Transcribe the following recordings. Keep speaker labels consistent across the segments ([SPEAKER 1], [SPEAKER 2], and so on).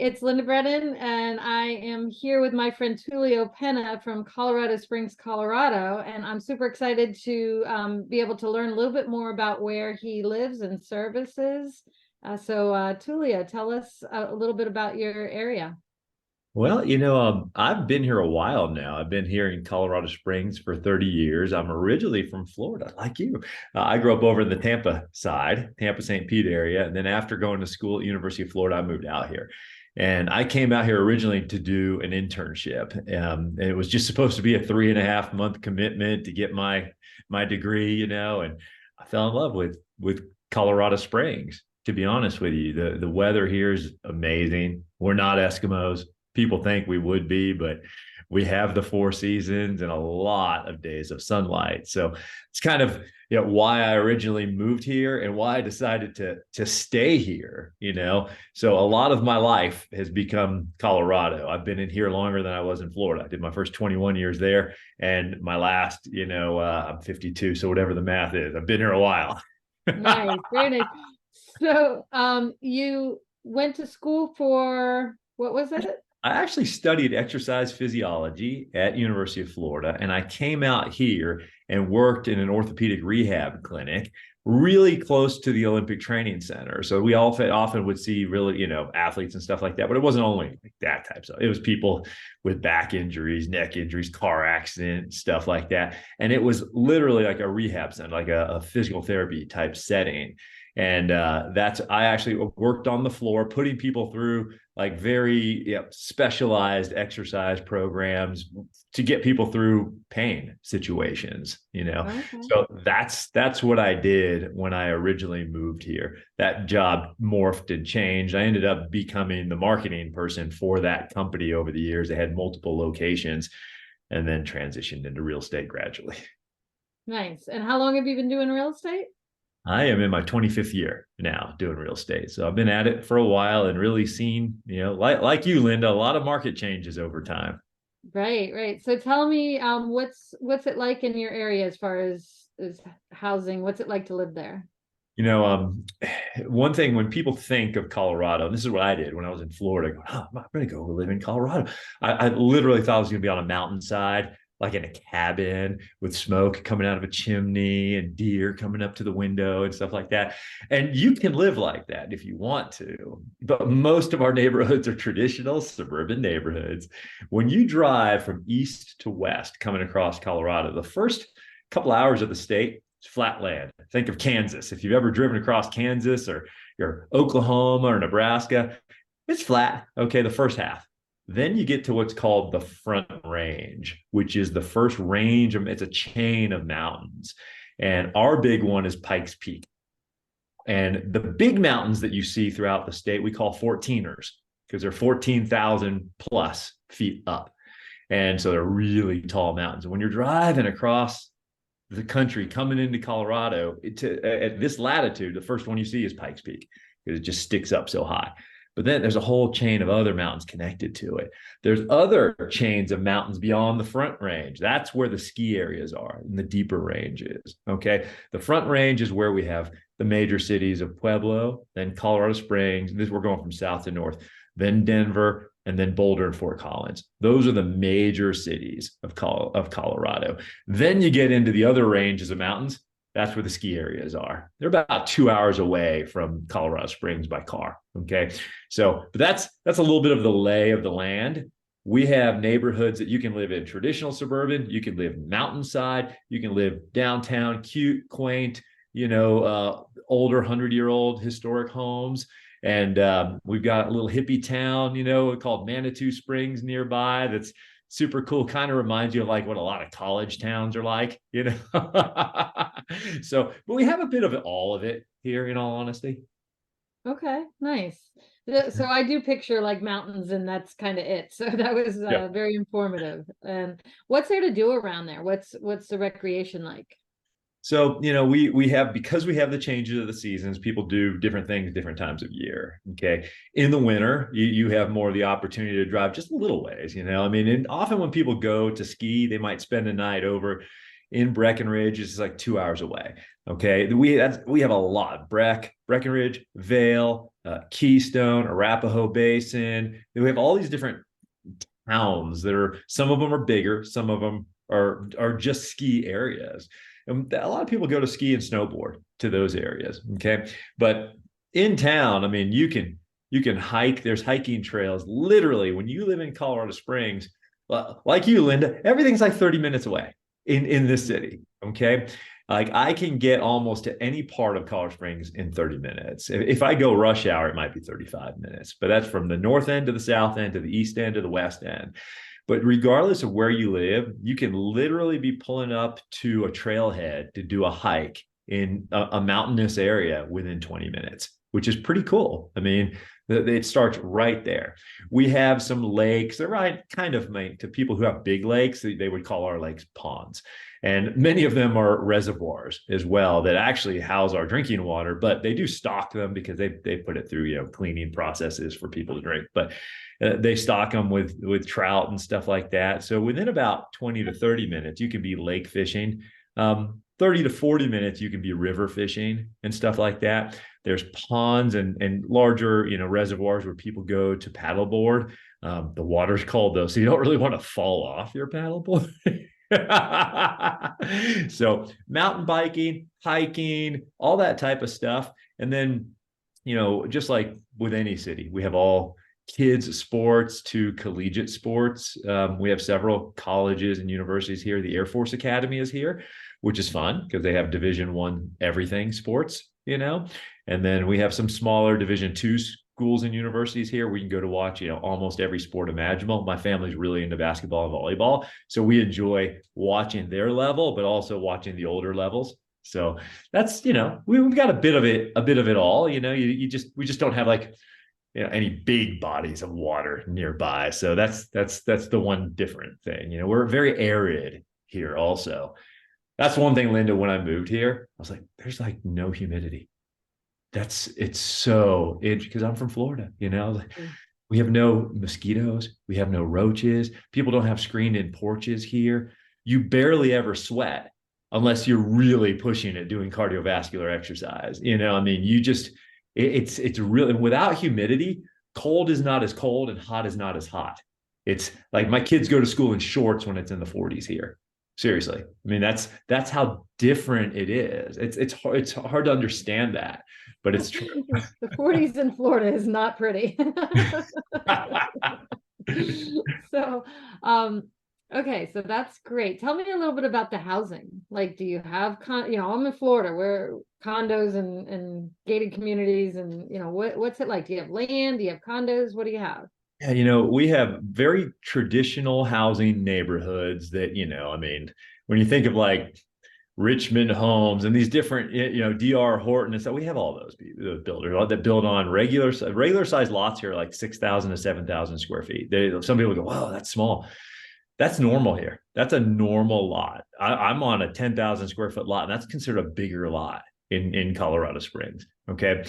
[SPEAKER 1] it's Linda Brennan, and I am here with my friend Tulio Pena from Colorado Springs, Colorado. And I'm super excited to be able to learn a little bit more about where he lives and services. Tulio, tell us a little bit about your area.
[SPEAKER 2] Well, I've been here a while now. I've been here in Colorado Springs for 30 years. I'm originally from Florida, like you. I grew up over in the Tampa side, Tampa St. Pete area. And then after going to school at University of Florida, I moved out here. And I came out here originally to do an internship. And it was just supposed to be a 3.5 month commitment to get my degree, and I fell in love with Colorado Springs. To be honest with you, the weather here is amazing. We're not Eskimos. People think we would be, but we have the four seasons and a lot of days of sunlight. So it's kind of why I originally moved here and why I decided to stay here. So a lot of my life has become Colorado. I've been in here longer than I was in Florida. I did my first 21 years there, and my last, I'm 52, so whatever the math is, I've been here a while.
[SPEAKER 1] Nice, very nice. So, you went to school for what was it?
[SPEAKER 2] I actually studied exercise physiology at University of Florida, and I came out here and worked in an orthopedic rehab clinic really close to the Olympic Training Center. So we often would see really, athletes and stuff like that, but it wasn't only like that type stuff. It was people with back injuries, neck injuries, car accidents, stuff like that. And it was literally like a rehab center, like a physical therapy type setting. And I actually worked on the floor, putting people through like very specialized exercise programs to get people through pain situations,
[SPEAKER 1] Okay.
[SPEAKER 2] So that's what I did when I originally moved here. That job morphed and changed. I ended up becoming the marketing person for that company over the years. They had multiple locations, and then transitioned into real estate gradually.
[SPEAKER 1] Nice. And how long have you been doing real estate?
[SPEAKER 2] I am in my 25th year now doing real estate. So I've been at it for a while and really seen, like you, Linda, a lot of market changes over time.
[SPEAKER 1] Right, right. So tell me, what's it like in your area as far as housing? What's it like to live there?
[SPEAKER 2] You know, um, One thing when people think of Colorado, and this is what I did when I was in Florida, going, oh, I'm going to go live in Colorado. I literally thought I was going to be on a mountainside, like in a cabin with smoke coming out of a chimney and deer coming up to the window and stuff like that. And you can live like that if you want to. But most of our neighborhoods are traditional suburban neighborhoods. When you drive from east to west coming across Colorado, the first couple hours of the state, flat land. Think of Kansas. If you've ever driven across Kansas or Oklahoma or Nebraska, it's flat. Okay, the first half. Then you get to what's called the Front Range, which is the first range. It's a chain of mountains. And our big one is Pikes Peak. And the big mountains that you see throughout the state, we call 14ers because they're 14,000 plus feet up. And so they're really tall mountains. And when you're driving across the country coming into Colorado at this latitude, the first one you see is Pikes Peak because it just sticks up so high. But then there's a whole chain of other mountains connected to it. There's other chains of mountains beyond the Front Range. That's where the ski areas are and the deeper ranges. Okay. The Front Range is where we have the major cities of Pueblo, then Colorado Springs. We're going from south to north, then Denver, and then Boulder and Fort Collins. Those are the major cities of Colorado. Then you get into the other ranges of mountains. That's where the ski areas are. They're about 2 hours away from Colorado Springs by car. Okay. But that's a little bit of the lay of the land. We have neighborhoods that you can live in traditional suburban. You can live mountainside. You can live downtown, cute, quaint, older 100-year-old historic homes. And we've got a little hippie town, called Manitou Springs nearby. That's super cool. Kind of reminds you of like what a lot of college towns are like, but we have a bit of all of it here, in all honesty.
[SPEAKER 1] Okay, nice. So I do picture like mountains, and that's kind of it. So that was
[SPEAKER 2] Yeah.
[SPEAKER 1] very informative. And what's there to do around there? What's the recreation like?
[SPEAKER 2] So, we have, because we have the changes of the seasons, people do different things different times of year. Okay. In the winter, you have more of the opportunity to drive just a little ways, and often when people go to ski, they might spend a night over in Breckenridge. It's like 2 hours away. Okay. We have a lot: Breckenridge, Vail, Keystone, Arapahoe Basin. We have all these different towns that are, some of them are bigger, some of them are just ski areas. And a lot of people go to ski and snowboard to those areas. Okay. But in town, I mean, you can hike. There's hiking trails. Literally, when you live in Colorado Springs, like you, Linda, everything's like 30 minutes away in this city. Okay. Like I can get almost to any part of Colorado Springs in 30 minutes. If I go rush hour, it might be 35 minutes, but that's from the north end to the south end to the east end to the west end. But regardless of where you live, you can literally be pulling up to a trailhead to do a hike in a mountainous area within 20 minutes, which is pretty cool. I mean, it starts right there. We have some lakes. They're right, kind of to people who have big lakes. They would call our lakes ponds. And many of them are reservoirs as well that actually house our drinking water, but they do stock them because they put it through, cleaning processes for people to drink. But they stock them with trout and stuff like that. So within about 20 to 30 minutes, you can be lake fishing. 30 to 40 minutes, you can be river fishing and stuff like that. There's ponds and larger, reservoirs where people go to paddleboard. The water's cold though, so you don't really want to fall off your paddleboard. So mountain biking, hiking, all that type of stuff. And then, just like with any city, we have all kids sports to collegiate sports. We have several colleges and universities here. The Air Force Academy is here, which is fun because they have Division I everything sports, and then we have some smaller Division II schools and universities here. We can go to watch, almost every sport imaginable. My family's really into basketball and volleyball, so we enjoy watching their level, but also watching the older levels. So that's, we've got a bit of it all. We just don't have like, any big bodies of water nearby. So that's the one different thing. We're very arid here also. That's one thing, Linda, when I moved here, I was like, there's like no humidity. Because I'm from Florida, we have no mosquitoes. We have no roaches. People don't have screened in porches here. You barely ever sweat unless you're really pushing it, doing cardiovascular exercise. It's really, without humidity, cold is not as cold and hot is not as hot. It's like my kids go to school in shorts when it's in the 40s here. Seriously. I mean, that's how different it is. It's hard to understand that, but it's true.
[SPEAKER 1] The 40s in Florida is not pretty. So, okay, so that's great. Tell me a little bit about the housing. Like, do you have I'm in Florida where condos and gated communities and what's it like? Do you have land? Do you have condos? What do you have?
[SPEAKER 2] Yeah, we have very traditional housing neighborhoods that, when you think of like Richmond Homes and these different, DR Horton and stuff, we have all those builders that build on regular size lots here, like 6,000 to 7,000 square feet. Some people go, wow, that's small. That's normal here. That's a normal lot. I'm on a 10,000 square foot lot, and that's considered a bigger lot in Colorado Springs. Okay.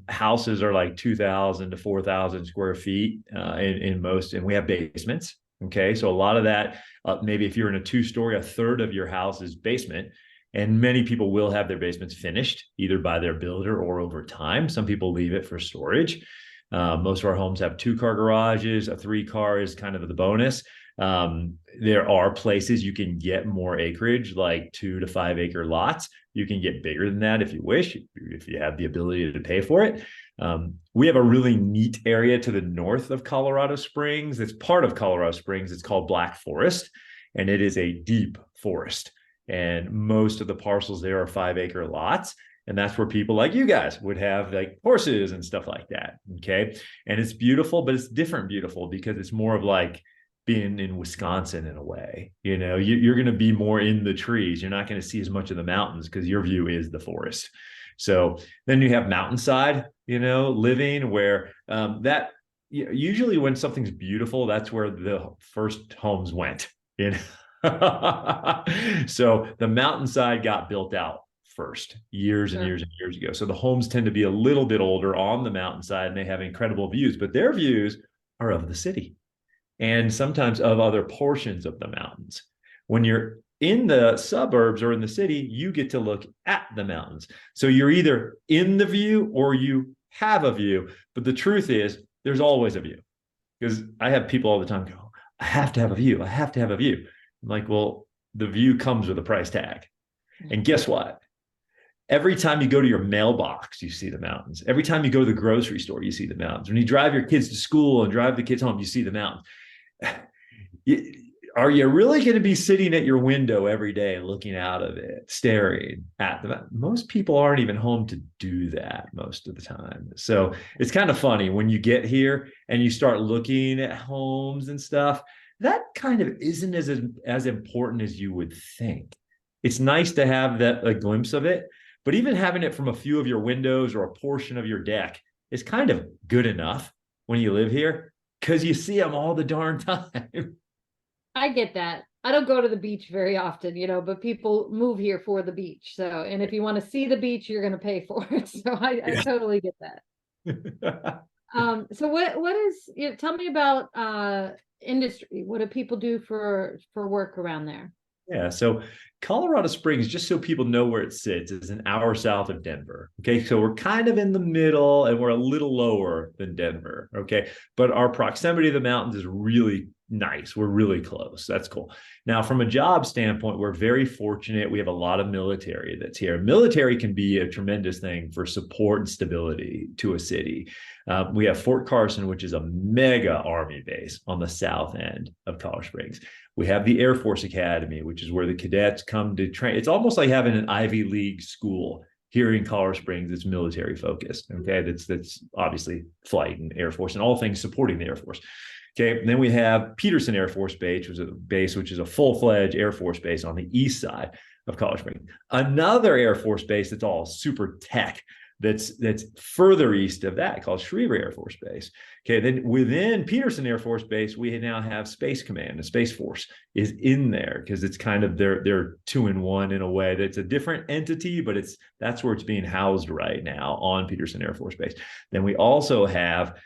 [SPEAKER 2] Houses are like 2,000 to 4,000 square feet in most, and we have basements. Okay. So a lot of that, maybe if you're in a 2-story, a third of your house is basement. And many people will have their basements finished either by their builder or over time. Some people leave it for storage. Most of our homes have 2-car garages. A 3-car is kind of the bonus. There are places you can get more acreage, like 2 to 5 acre lots. You can get bigger than that if you wish, if you have the ability to pay for it. We have a really neat area to the north of Colorado Springs. It's part of Colorado Springs. It's called Black Forest, and it is a deep forest. And most of the parcels there are 5-acre lots. And that's where people like you guys would have like horses and stuff like that. Okay. And it's beautiful, but it's different beautiful because it's more of like being in Wisconsin in a way. You're going to be more in the trees. You're not going to see as much of the mountains because your view is the forest. So then you have mountainside, living where usually when something's beautiful, that's where the first homes went. So the mountainside got built out first years and years and years ago. So the homes tend to be a little bit older on the mountainside, and they have incredible views, but their views are of the city and sometimes of other portions of the mountains. When you're in the suburbs or in the city, you get to look at the mountains. So you're either in the view or you have a view, but the truth is there's always a view. Because I have people all the time go, I have to have a view. I have to have a view. I'm like, well, the view comes with a price tag. And guess what? Every time you go to your mailbox, you see the mountains. Every time you go to the grocery store, you see the mountains. When you drive your kids to school and drive the kids home, you see the mountains. Are you really going to be sitting at your window every day looking out of it, staring at the mountain? Most people aren't even home to do that most of the time. So it's kind of funny when you get here and you start looking at homes and stuff, that kind of isn't as important as you would think. It's nice to have that a glimpse of it, but even having it from a few of your windows or a portion of your deck is kind of good enough when you live here because you see them all the darn time.
[SPEAKER 1] I get that. I don't go to the beach very often, but people move here for the beach. So, and if you want to see the beach, you're going to pay for it. So I totally get that. So what is, tell me about industry. What do people do for work around there?
[SPEAKER 2] Yeah, so Colorado Springs, just so people know where it sits, is an hour south of Denver. Okay, so we're kind of in the middle and we're a little lower than Denver. Okay, but our proximity to the mountains is really nice. We're really close. That's cool. Now, from a job standpoint, we're very fortunate. We have a lot of military that's here. Military can be a tremendous thing for support and stability to a city. We have Fort Carson, which is a mega Army base on the south end of Colorado Springs. We have the Air Force Academy, which is where the cadets come to train. It's almost like having an Ivy League school here in Colorado Springs. It's military focused. Okay, that's obviously flight and Air Force and all things supporting the Air Force. Okay, and then we have Peterson Air Force Base, which is a full-fledged Air Force base on the east side of Colorado Springs. Another Air Force base that's all super tech, that's further east of that, called Schriever Air Force Base. Okay, then within Peterson Air Force Base, we now have Space Command. The Space Force is in there because it's kind of they're two-in-one in a way. That's a different entity, but that's where it's being housed right now on Peterson Air Force Base. Then we also have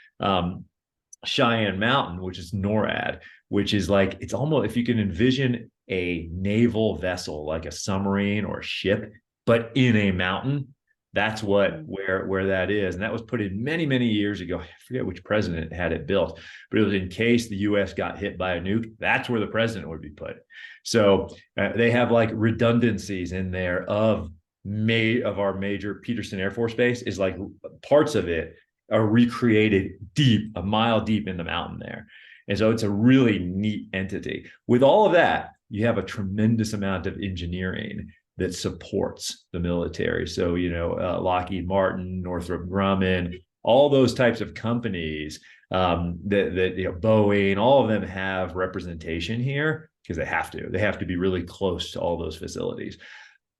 [SPEAKER 2] Cheyenne Mountain, which is NORAD, which is like, it's almost, if you can envision a naval vessel, like a submarine or a ship, but in a mountain, that's where that is. And that was put in many, many years ago. I forget which president had it built, but it was in case the US got hit by a nuke, that's where the president would be put. So they have like redundancies in there of our major Peterson Air Force Base, is like parts of it are recreated deep, a mile deep in the mountain there. And so it's a really neat entity. With all of that, you have a tremendous amount of engineering that supports the military. So, Lockheed Martin, Northrop Grumman, all those types of companies, Boeing, all of them have representation here because they have to. They have to be really close to all those facilities.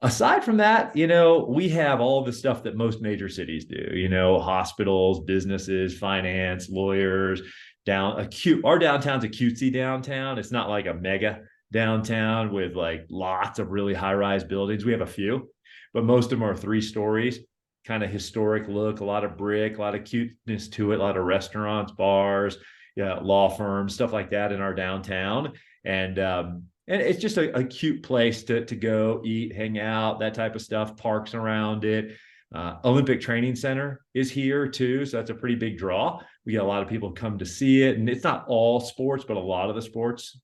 [SPEAKER 2] Aside from that, we have all the stuff that most major cities do, hospitals, businesses, finance, lawyers, our downtown's a cutesy downtown. It's not like a mega downtown with like lots of really high-rise buildings. We have a few, but most of them are 3 stories, kind of historic look, a lot of brick, a lot of cuteness to it, a lot of restaurants, bars, law firms, stuff like that in our downtown. And it's just a cute place to go eat, hang out, that type of stuff, parks around it. Olympic Training Center is here too. So that's a pretty big draw. We get a lot of people come to see it. And it's not all sports, but a lot of the sports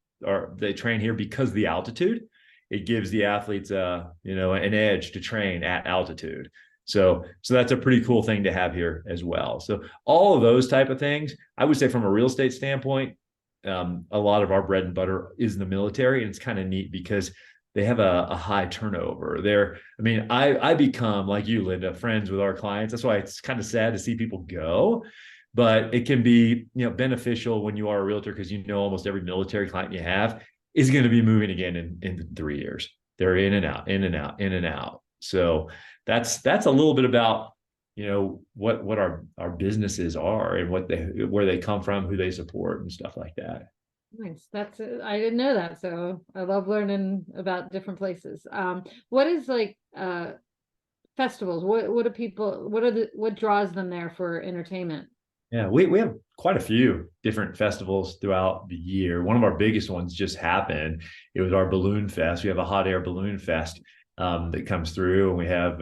[SPEAKER 2] they train here because of the altitude. It gives the athletes an edge to train at altitude. So that's a pretty cool thing to have here as well. So all of those type of things, I would say from a real estate standpoint, a lot of our bread and butter is in the military, and it's kind of neat because they have a high turnover there. I mean, I become, like you, Linda, friends with our clients. That's why it's kind of sad to see people go, but it can be, beneficial when you are a realtor because almost every military client you have is going to be moving again in 3 years. They're in and out, in and out, in and out. So that's a little bit about what our businesses are and where they come from, who they support, and stuff like that.
[SPEAKER 1] Nice. I didn't know that. So I love learning about different places. What is like festivals? What draws them there for entertainment?
[SPEAKER 2] Yeah, we have quite a few different festivals throughout the year. One of our biggest ones just happened. It was our Balloon Fest. We have a hot air balloon fest that comes through, and we have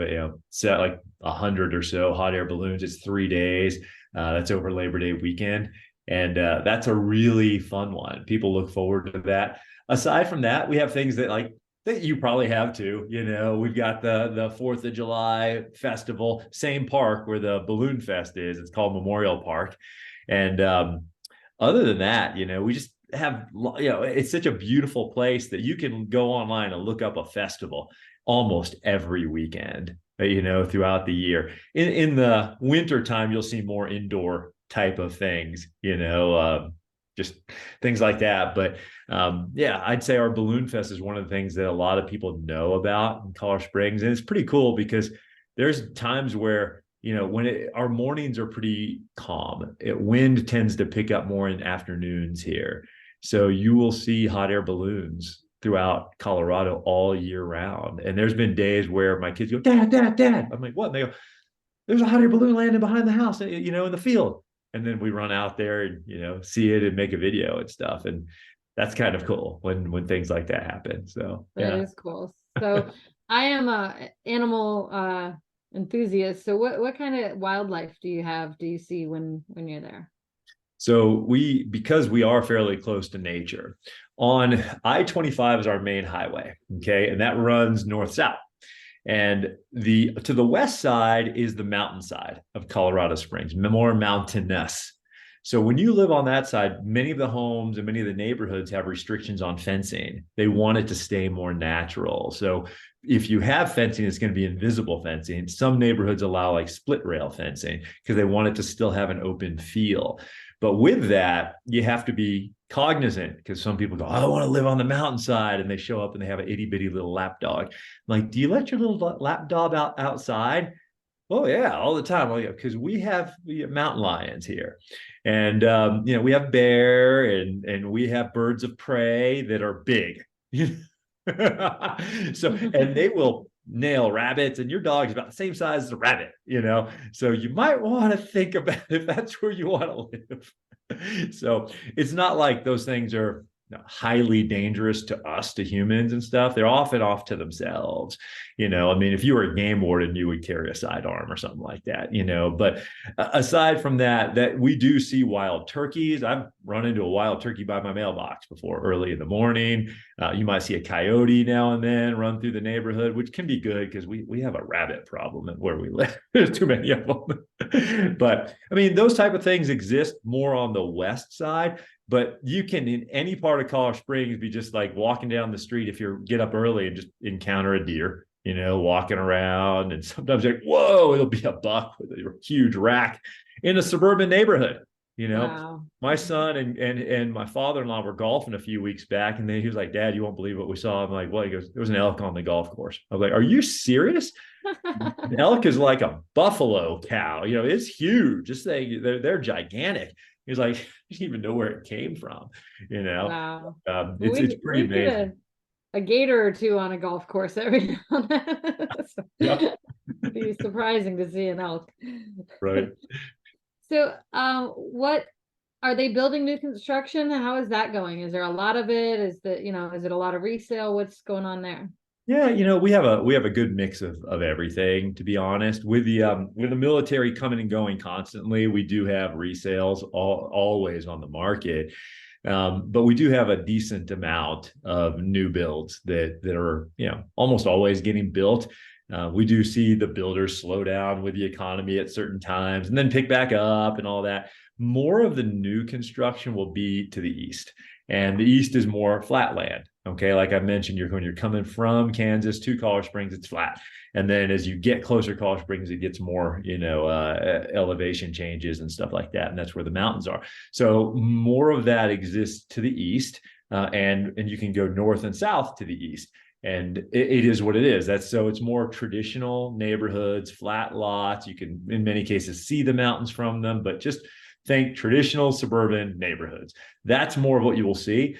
[SPEAKER 2] set like 100 or so hot air balloons. It's 3 days. That's over Labor Day weekend, and that's a really fun one. People look forward to that. Aside from that, we have things that you probably have too. We've got the 4th of July festival, same park where the Balloon Fest is. It's called Memorial Park. And other than that, we just have, it's such a beautiful place that you can go online and look up a festival almost every weekend, throughout the year. In the winter time, you'll see more indoor type of things, just things like that. But yeah, I'd say our Balloon Fest is one of the things that a lot of people know about in Colorado Springs. And it's pretty cool because there's times where, when our mornings are pretty calm, wind tends to pick up more in afternoons here. So you will see hot air balloons throughout Colorado all year round. And there's been days where my kids go, Dad, Dad, Dad. I'm like, what? And they go, there's a hot air balloon landing behind the house, in the field. And then we run out there and, see it and make a video and stuff. And that's kind of cool when things like that happen. So
[SPEAKER 1] that is cool. So I am a animal enthusiast. So what kind of wildlife do you see when you're there?
[SPEAKER 2] So because we are fairly close to nature, on I-25 is our main highway, okay, and that runs north-south. And to the west side is the mountainside of Colorado Springs, more mountainous. So when you live on that side, many of the homes and many of the neighborhoods have restrictions on fencing. They want it to stay more natural. So if you have fencing, it's going to be invisible fencing. Some neighborhoods allow like split rail fencing because they want it to still have an open feel. But with that, you have to be cognizant, because some people go, I want to live on the mountainside, and they show up and they have an itty bitty little lap dog. I'm like, do you let your little lap dog outside? Oh yeah, all the time. Well, yeah, because we have mountain lions here, and we have bear, and we have birds of prey that are big. So, and they will nail rabbits, and your dog is about the same size as a rabbit, so you might want to think about if that's where you want to live. So it's not like those things are highly dangerous to us, to humans and stuff. They're often off to themselves. If you were a game warden, you would carry a sidearm or something like that, but aside from that we do see wild turkeys. I've run into a wild turkey by my mailbox before early in the morning. You might see a coyote now and then run through the neighborhood, which can be good because we have a rabbit problem where we live. There's too many of them. But those type of things exist more on the west side. But you can, in any part of Colorado Springs, be just like walking down the street if you get up early and just encounter a deer, walking around. And sometimes you're like, whoa, it'll be a buck with a huge rack in a suburban neighborhood.
[SPEAKER 1] Wow.
[SPEAKER 2] My son and my father-in-law were golfing a few weeks back, and then he was like, Dad, you won't believe what we saw. I'm like, well, he goes, there was an elk on the golf course. I was like, are you serious? An elk is like a buffalo cow. It's huge. This thing, they're gigantic. He's like, you didn't even know where it came from.
[SPEAKER 1] Wow.
[SPEAKER 2] It's pretty amazing.
[SPEAKER 1] A gator or two on a golf course every now and then. So,
[SPEAKER 2] yep.
[SPEAKER 1] It'd be surprising to see an elk.
[SPEAKER 2] Right.
[SPEAKER 1] So, what are they building new construction? How is that going? Is there a lot of it? Is it a lot of resale? What's going on there?
[SPEAKER 2] Yeah, we have a good mix of everything, to be honest. With the military coming and going constantly, we do have resales always on the market. But we do have a decent amount of new builds that are, almost always getting built. We do see the builders slow down with the economy at certain times and then pick back up and all that. More of the new construction will be to the east, and the east is more flat land. Okay, like I mentioned, when you're coming from Kansas to Colorado Springs, it's flat. And then as you get closer to Colorado Springs, it gets more, elevation changes and stuff like that. And that's where the mountains are. So more of that exists to the east, and you can go north and south to the east. And it is what it is. So it's more traditional neighborhoods, flat lots. You can, in many cases, see the mountains from them, but just think traditional suburban neighborhoods. That's more of what you will see.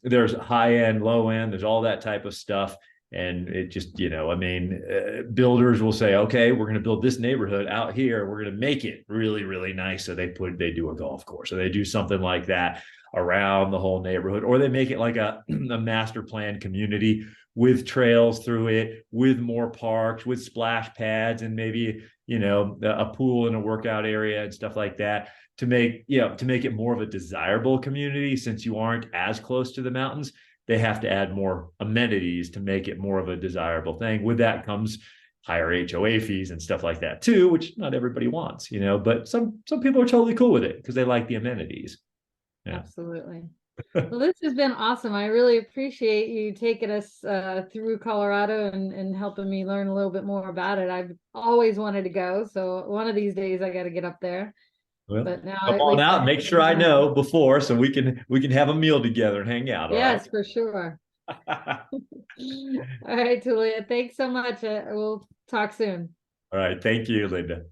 [SPEAKER 2] There's high end, low end, there's all that type of stuff. And it just, builders will say, okay, we're going to build this neighborhood out here. We're going to make it really, really nice. So they do a golf course, or they do something like that. around the whole neighborhood, or they make it like a master plan community with trails through it, with more parks, with splash pads, and maybe, a pool and a workout area and stuff like that, to make it more of a desirable community. Since you aren't as close to the mountains, they have to add more amenities to make it more of a desirable thing. With that comes higher HOA fees and stuff like that too, which not everybody wants, but some people are totally cool with it because they like the amenities. Yeah.
[SPEAKER 1] Absolutely. Well, this has been awesome. I really appreciate you taking us through Colorado and helping me learn a little bit more about it. I've always wanted to go, so one of these days I got to get up there.
[SPEAKER 2] Well,
[SPEAKER 1] But now
[SPEAKER 2] come
[SPEAKER 1] at
[SPEAKER 2] on
[SPEAKER 1] least
[SPEAKER 2] out. Make sure I know before, so we can have a meal together and hang out.
[SPEAKER 1] Yes, for sure.
[SPEAKER 2] All
[SPEAKER 1] All right, Tulia, thanks so much. We'll talk soon.
[SPEAKER 2] right. Thank you, Linda.